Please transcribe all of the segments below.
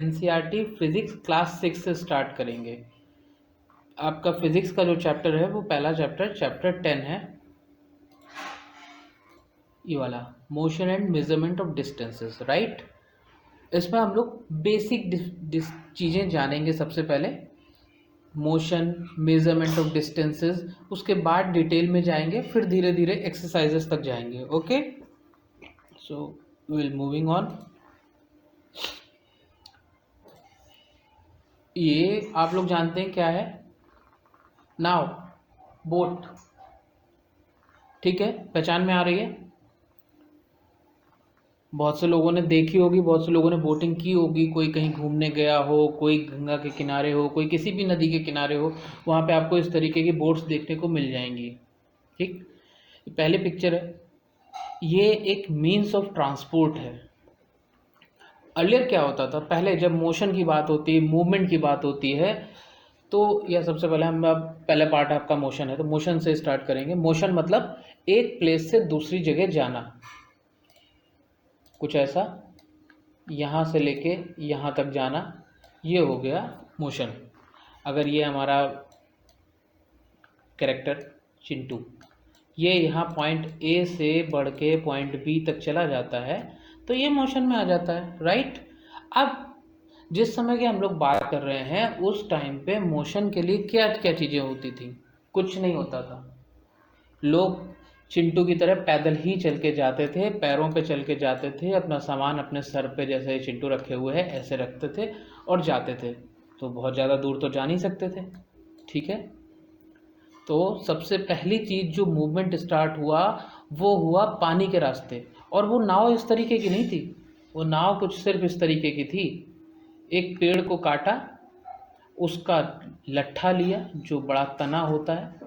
NCERT physics class 6 से start करेंगे। आपका फिजिक्स का जो चैप्टर है वो पहला चैप्टर 10 है, ये वाला motion and measurement of distances, right. इसमें हम लोग बेसिक चीज़ें जानेंगे। सबसे पहले मोशन, मेजरमेंट ऑफ डिस्टेंसेस, उसके बाद डिटेल में जाएंगे, फिर धीरे धीरे एक्सरसाइजेस तक जाएंगे। Okay, so will moving on. ये आप लोग जानते हैं क्या है? नाव, बोट, ठीक है, पहचान में आ रही है। बहुत से लोगों ने देखी होगी, बहुत से लोगों ने बोटिंग की होगी। कोई कहीं घूमने गया हो, कोई गंगा के किनारे हो, कोई किसी भी नदी के किनारे हो, वहाँ पे आपको इस तरीके की बोट्स देखने को मिल जाएंगी। ठीक, पहले पिक्चर है, ये एक मीन्स ऑफ ट्रांसपोर्ट है। अर्लियर क्या होता था, पहले जब मोशन की बात होती है, मूवमेंट की बात होती है, तो यह सबसे पहले हम पहला पार्ट आपका मोशन है, तो मोशन से स्टार्ट करेंगे। मोशन मतलब एक प्लेस से दूसरी जगह जाना, कुछ ऐसा, यहाँ से लेके यहाँ तक जाना, ये हो गया मोशन। अगर ये हमारा कैरेक्टर चिंटू, ये यहाँ पॉइंट ए से बढ़ के पॉइंट बी तक चला जाता है, तो ये मोशन में आ जाता है, राइट। अब जिस समय की हम लोग बात कर रहे हैं, उस टाइम पे मोशन के लिए क्या क्या चीज़ें होती थी? कुछ नहीं होता था। लोग चिंटू की तरह पैदल ही चल के जाते थे, पैरों पे चल के जाते थे, अपना सामान अपने सर पे जैसे चिंटू रखे हुए हैं ऐसे रखते थे और जाते थे। तो बहुत ज़्यादा दूर तो जा नहीं सकते थे, ठीक है। तो सबसे पहली चीज़ जो मूवमेंट स्टार्ट हुआ वो हुआ पानी के रास्ते। और वो नाव इस तरीके की नहीं थी, वो नाव कुछ सिर्फ इस तरीके की थी। एक पेड़ को काटा, उसका लट्ठा लिया जो बड़ा तना होता है,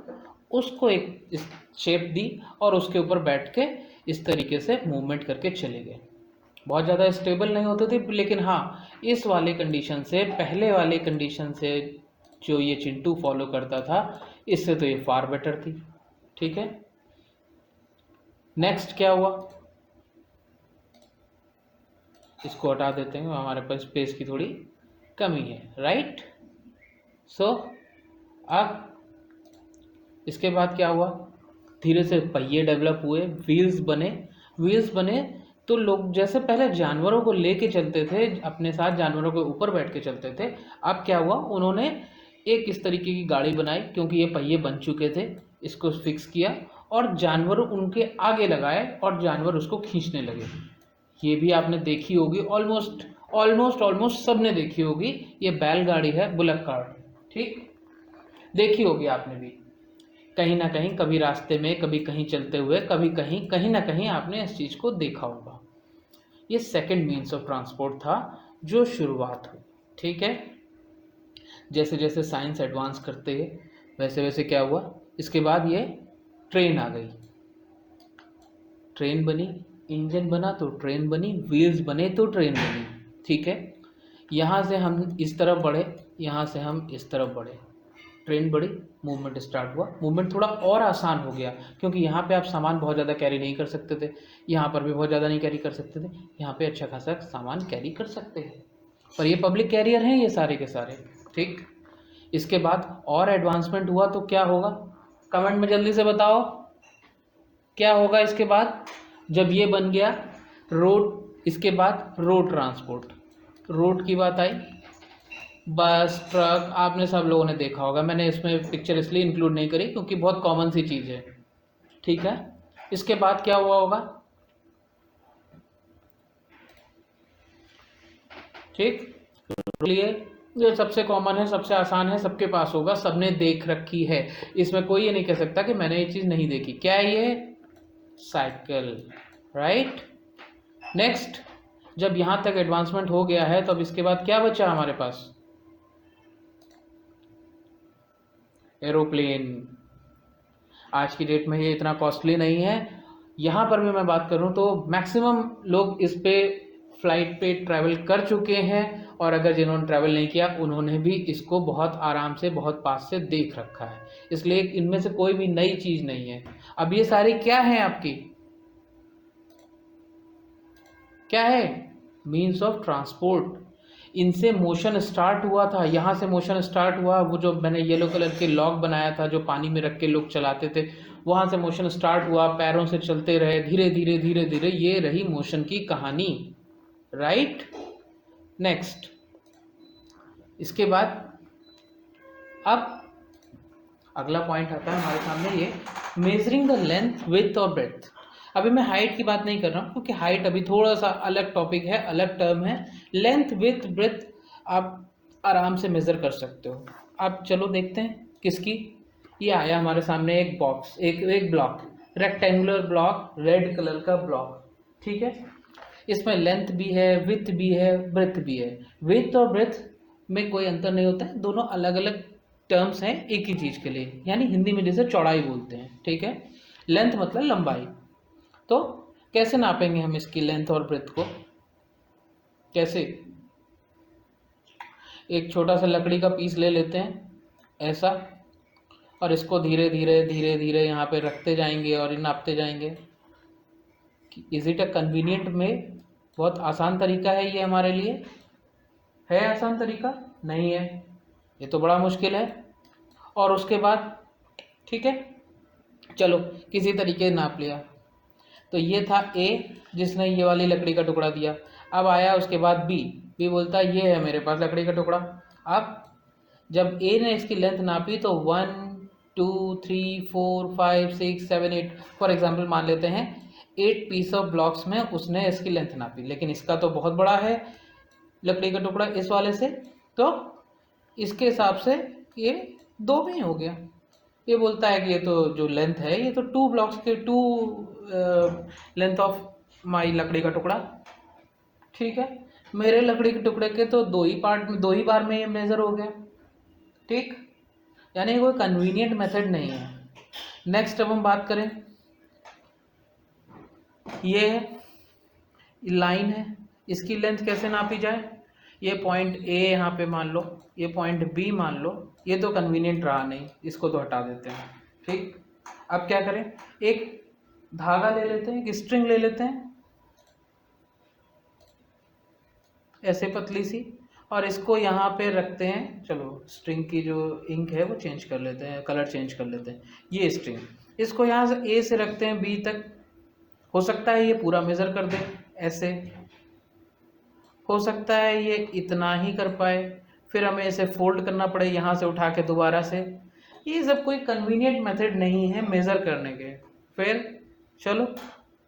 उसको एक शेप दी और उसके ऊपर बैठ के इस तरीके से मूवमेंट करके चले गए। बहुत ज़्यादा स्टेबल नहीं होते थे, लेकिन हाँ, इस वाले कंडीशन से, पहले वाले कंडीशन से जो ये चिंटू फॉलो करता था, इससे तो ये फार बेटर थी, ठीक है। नेक्स्ट क्या हुआ, इसको हटा देते हैं, हमारे पास स्पेस की थोड़ी कमी है, राइट। सो अब इसके बाद क्या हुआ, धीरे से पहिए डेवलप हुए, व्हील्स बने। व्हील्स बने तो लोग जैसे पहले जानवरों को लेके चलते थे, अपने साथ जानवरों के ऊपर बैठ के चलते थे, अब क्या हुआ, उन्होंने एक इस तरीके की गाड़ी बनाई, क्योंकि ये पहिए बन चुके थे, इसको फिक्स किया और जानवर उनके आगे लगाए और जानवर उसको खींचने लगे। ये भी आपने देखी होगी, ऑलमोस्ट ऑलमोस्ट ऑलमोस्ट सब ने देखी होगी। ये बैलगाड़ी है, बुलक कार्ट, ठीक, देखी होगी आपने भी कहीं ना कहीं, कभी रास्ते में, कभी कहीं चलते हुए, कभी कहीं, कहीं ना कहीं आपने इस चीज़ को देखा होगा। ये सेकंड मीन्स ऑफ ट्रांसपोर्ट था जो शुरुआत हुई, ठीक है। जैसे जैसे साइंस एडवांस करते गए वैसे वैसे क्या हुआ, इसके बाद ये ट्रेन आ गई। ट्रेन बनी, इंजन बना तो ट्रेन बनी, व्हील्स बने तो ट्रेन बनी, ठीक है। यहाँ से हम इस तरफ बढ़े, यहाँ से हम इस तरफ बढ़े, ट्रेन बढ़ी, मूवमेंट स्टार्ट हुआ। मूवमेंट थोड़ा और आसान हो गया, क्योंकि यहाँ पे आप सामान बहुत ज़्यादा कैरी नहीं कर सकते थे, यहाँ पर भी बहुत ज़्यादा नहीं कैरी कर सकते थे, यहाँ पे अच्छा खासा सामान कैरी कर सकते हैं। पर ये पब्लिक कैरियर हैं ये सारे के सारे, ठीक। इसके बाद और एडवांसमेंट हुआ तो क्या होगा, कमेंट में जल्दी से बताओ क्या होगा इसके बाद। जब ये बन गया रोड, इसके बाद रोड ट्रांसपोर्ट, रोड की बात आई, बस, ट्रक, आपने सब लोगों ने देखा होगा। मैंने इसमें पिक्चर इसलिए इंक्लूड नहीं करी क्योंकि बहुत कॉमन सी चीज़ है, ठीक है। इसके बाद क्या हुआ होगा, ठीक, लिए ये सबसे कॉमन है, सबसे आसान है, सबके पास होगा, सबने देख रखी है, इसमें कोई ये नहीं कह सकता कि मैंने ये चीज़ नहीं देखी। क्या है ये, साइकिल, राइट। नेक्स्ट, जब यहाँ तक एडवांसमेंट हो गया है, तो अब इसके बाद क्या बचा हमारे पास, एरोप्लेन। आज की डेट में ये इतना कॉस्टली नहीं है। यहाँ पर भी मैं बात करूँ तो मैक्सिमम लोग इस पे फ्लाइट पे ट्रैवल कर चुके हैं, और अगर जिन्होंने ट्रैवल नहीं किया उन्होंने भी इसको बहुत आराम से, बहुत पास से देख रखा है, इसलिए इनमें से कोई भी नई चीज़ नहीं है। अब ये सारी क्या है आपकी, क्या है, मीन्स ऑफ ट्रांसपोर्ट। इनसे मोशन स्टार्ट हुआ था, यहाँ से मोशन स्टार्ट हुआ, वो जो मैंने येलो कलर के लॉक बनाया था जो पानी में रख के लोग चलाते थे, वहाँ से मोशन स्टार्ट हुआ, पैरों से चलते रहे धीरे धीरे धीरे धीरे, ये रही मोशन की कहानी, राइट। नेक्स्ट, इसके बाद अब अगला पॉइंट आता है हमारे सामने, ये मेजरिंग द लेंथ विड्थ और ब्रेड्थ। अभी मैं हाइट की बात नहीं कर रहा हूँ क्योंकि हाइट अभी थोड़ा सा अलग टॉपिक है, अलग टर्म है। लेंथ विड्थ ब्रेड्थ आप आराम से मेज़र कर सकते हो। अब चलो देखते हैं किसकी। ये आया हमारे सामने एक बॉक्स, एक block, rectangular block, red colour का ब्लॉक, ठीक है। इसमें लेंथ भी है, विड्थ भी है, ब्रेड्थ भी है। विड्थ और ब्रेड्थ में कोई अंतर नहीं होता है, दोनों अलग अलग टर्म्स हैं एक ही चीज़ के लिए, यानी हिंदी में जिसे चौड़ाई बोलते हैं, ठीक है। लेंथ मतलब लंबाई। तो कैसे नापेंगे हम इसकी लेंथ और ब्रेड्थ को, कैसे? एक छोटा सा लकड़ी का पीस ले लेते हैं ऐसा, और इसको धीरे धीरे धीरे धीरे यहाँ पे रखते जाएंगे और नापते जाएंगे। इज इट अ कन्वीनियंट में? बहुत आसान तरीका है ये हमारे लिए, है आसान तरीका? नहीं है, ये तो बड़ा मुश्किल है। और उसके बाद ठीक है, चलो किसी तरीके से नाप लिया। तो ये था ए जिसने ये वाली लकड़ी का टुकड़ा दिया। अब आया उसके बाद बी बोलता है ये है मेरे पास लकड़ी का टुकड़ा। अब जब ए ने इसकी लेंथ नापी तो 1 2 3 4 5 6 7 8 फॉर एग्जाम्पल मान लेते हैं 8 पीस ऑफ ब्लॉक्स में उसने इसकी लेंथ नापी, लेकिन इसका तो बहुत बड़ा है लकड़ी का टुकड़ा इस वाले से, तो इसके हिसाब से ये 2 में ही हो गया। ये बोलता है कि ये तो जो लेंथ है ये तो 2 ब्लॉक्स के 2 लेंथ ऑफ माई लकड़ी का टुकड़ा, ठीक है। मेरे लकड़ी के टुकड़े के तो 2 ही बार में ये मेज़र हो गया, ठीक। यानी कोई कन्वीनियंट मेथड नहीं है। नेक्स्ट अब हम बात करें, ये है लाइन है, इसकी लेंथ कैसे नापी जाए। ये पॉइंट ए यहाँ पे मान लो, ये पॉइंट बी मान लो, ये तो कन्वीनियंट रहा नहीं, इसको तो हटा देते हैं, ठीक। अब क्या करें, एक धागा ले लेते हैं, एक स्ट्रिंग ले लेते हैं ऐसे पतली सी, और इसको यहाँ पे रखते हैं। चलो स्ट्रिंग की जो इंक है वो चेंज कर लेते हैं, कलर चेंज कर लेते हैं। ये स्ट्रिंग, इसको यहाँ से ए से रखते हैं बी तक। हो सकता है ये पूरा मेज़र कर दे ऐसे, हो सकता है ये इतना ही कर पाए, फिर हमें इसे फोल्ड करना पड़े यहाँ से उठा के दोबारा से। ये सब कोई कन्वीनियंट मेथड नहीं है मेज़र करने के। फिर चलो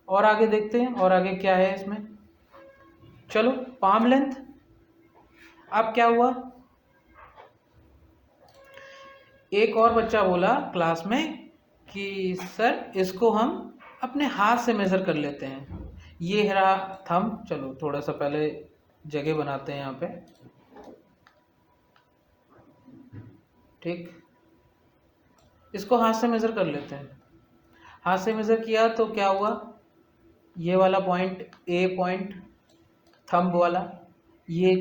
और आगे देखते हैं, और आगे क्या है इसमें। चलो पाम लेंथ। अब क्या हुआ, एक और बच्चा बोला क्लास में कि सर इसको हम अपने हाथ से मेज़र कर लेते हैं। ये रहा थंब, चलो थोड़ा सा पहले जगह बनाते हैं यहाँ पे, ठीक। इसको हाथ से मेज़र कर लेते हैं। हाथ से मेज़र किया तो क्या हुआ, ये वाला पॉइंट ए पॉइंट थंब वाला, ये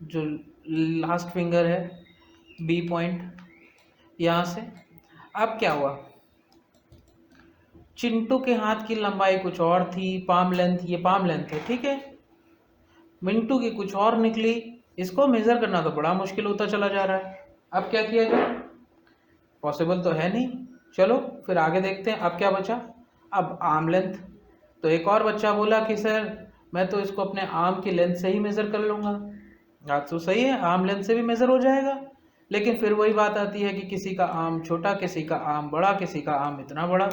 जो लास्ट फिंगर है बी पॉइंट यहाँ से। अब क्या हुआ, चिंटू के हाथ की लंबाई कुछ और थी, पाम लेंथ, ये पाम लेंथ है, ठीक है। मिंटू की कुछ और निकली, इसको मेज़र करना तो बड़ा मुश्किल होता चला जा रहा है। अब क्या किया जाए, पॉसिबल तो है नहीं। चलो फिर आगे देखते हैं, अब क्या बचा, अब आर्म लेंथ। तो एक और बच्चा बोला कि सर मैं तो इसको अपने आर्म की लेंथ से ही मेज़र कर लूँगा। बात तो सही है, आर्म लेंथ से भी मेज़र हो जाएगा, लेकिन फिर वही बात आती है कि किसी का आर्म छोटा, किसी का आर्म बड़ा, किसी का आर्म इतना बड़ा।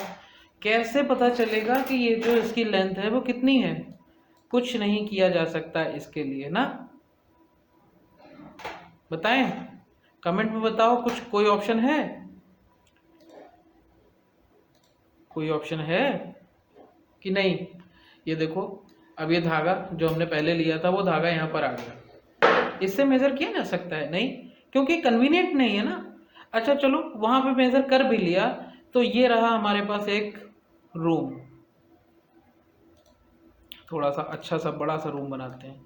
कैसे पता चलेगा कि ये जो इसकी लेंथ है वो कितनी है? कुछ नहीं किया जा सकता इसके लिए ना, बताएं कमेंट में बताओ, कुछ कोई ऑप्शन है, कोई ऑप्शन है कि नहीं। ये देखो अब ये धागा जो हमने पहले लिया था वो धागा यहाँ पर आ गया, इससे मेज़र किया जा सकता है? नहीं, क्योंकि कन्वीनियंट नहीं है ना। अच्छा चलो वहाँ पे मेज़र कर भी लिया तो ये रहा हमारे पास एक रूम, थोड़ा सा अच्छा सा बड़ा सा रूम बनाते हैं।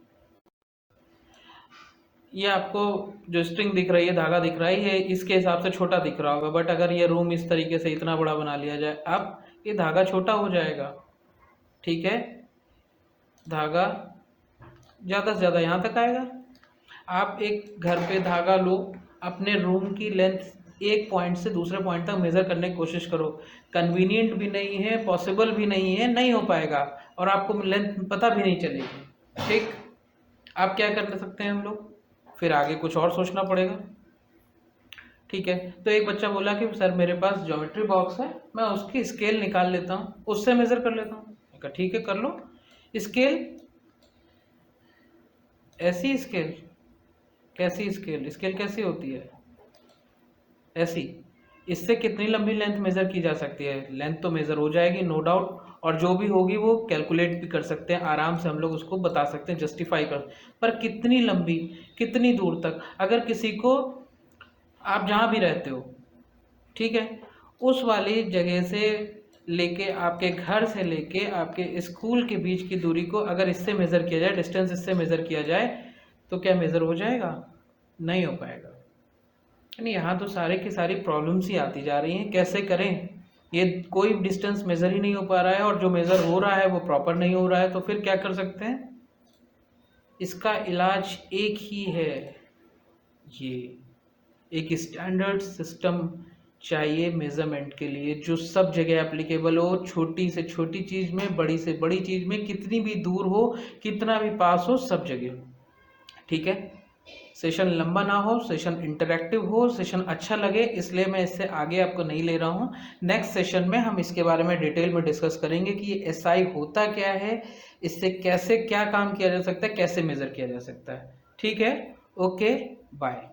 ये आपको जो स्ट्रिंग दिख रही है, धागा दिख रहा है, ये इसके हिसाब से छोटा दिख रहा होगा, बट अगर ये रूम इस तरीके से इतना बड़ा बना लिया जाए, अब ये धागा छोटा हो जाएगा, ठीक है। धागा ज़्यादा से ज़्यादा यहाँ तक आएगा। आप एक घर पे धागा लो, अपने रूम की लेंथ एक पॉइंट से दूसरे पॉइंट तक मेज़र करने की कोशिश करो। कन्वीनियंट भी नहीं है, पॉसिबल भी नहीं है, नहीं हो पाएगा और आपको लेंथ पता भी नहीं चलेगी। ठीक, आप क्या कर सकते हैं हम लोग, फिर आगे कुछ और सोचना पड़ेगा। ठीक है, तो एक बच्चा बोला कि सर मेरे पास ज्योमेट्री बॉक्स है, मैं उसकी स्केल निकाल लेता हूँ, उससे मेज़र कर लेता हूँ। मैंने कहा ठीक है कर लो। स्केल, ऐसी स्केल, कैसी स्केल, स्केल कैसी होती है, ऐसी। इससे कितनी लंबी लेंथ मेज़र की जा सकती है? लेंथ तो मेज़र हो जाएगी नो डाउट, और जो भी होगी वो कैलकुलेट भी कर सकते हैं, आराम से हम लोग उसको बता सकते हैं, जस्टिफाई कर। पर कितनी लंबी, कितनी दूर तक? अगर किसी को, आप जहाँ भी रहते हो, ठीक है, उस वाली जगह से लेके आपके घर से लेके आपके स्कूल के बीच की दूरी को अगर इससे मेज़र किया जाए, डिस्टेंस इससे मेज़र किया जाए, तो क्या मेज़र हो जाएगा? नहीं हो पाएगा। यानी यहाँ तो सारे की सारी प्रॉब्लम्स ही आती जा रही हैं, कैसे करें? ये कोई डिस्टेंस मेज़र ही नहीं हो पा रहा है, और जो मेज़र हो रहा है वो प्रॉपर नहीं हो रहा है, तो फिर क्या कर सकते हैं? इसका इलाज एक ही है, ये एक स्टैंडर्ड सिस्टम चाहिए मेज़रमेंट के लिए, जो सब जगह एप्लीकेबल हो, छोटी से छोटी चीज़ में, बड़ी से बड़ी चीज़ में, कितनी भी दूर हो, कितना भी पास हो, सब जगह। ठीक है, सेशन लंबा ना हो, सेशन इंटरैक्टिव हो, सेशन अच्छा लगे, इसलिए मैं इससे आगे आपको नहीं ले रहा हूँ। नेक्स्ट सेशन में हम इसके बारे में डिटेल में डिस्कस करेंगे कि ये एसआई होता क्या है, इससे कैसे क्या काम किया जा सकता है, कैसे मेज़र किया जा सकता है। ठीक है, ओके, बाय।